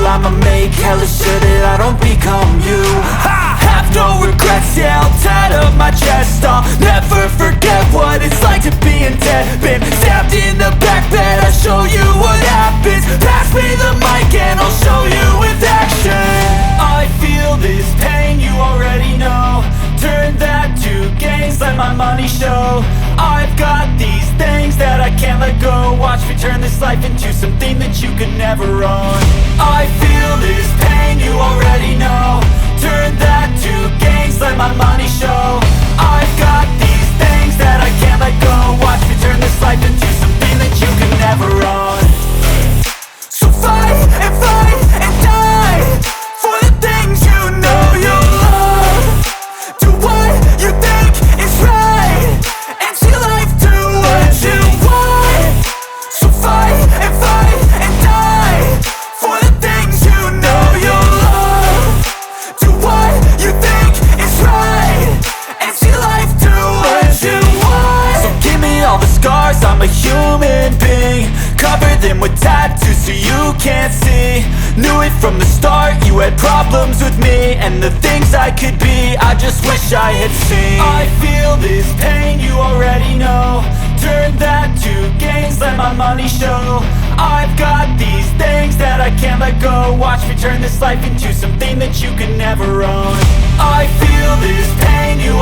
I'ma make hella sure that I don't become you. I have no regrets, yeah, I'll tat up my chest. I'll never forget what it's like to be in debt. Been stabbed in the back bed, I'll show you what happens. Pass me the mic and I'll show you with action. I feel this pain, you already know. Turn that to gains, let my money show. I've got these things that I can't let go. Watch me turn this life into something that you could never own. I feel this pain, you already know. Turn that to gains, let my money show. I've got these things that I can't let go. Watch me turn this life into something that you could never own. So fight and die for the things you know you love. Do what you think is right and see life do what you want. So fight and die for the things you know you love. Do what you think is right and see life do what you want. So give me all the scars, I'm a human being. Cover them with tattoos so you can't see. Knew it from the start, you had problems with me and the things I could be, I just wish I had seen. I feel this pain, you already know. Turn that to gains, let my money show. I've got these things that I can't let go. Watch me turn this life into something that you could never own. I feel this pain, you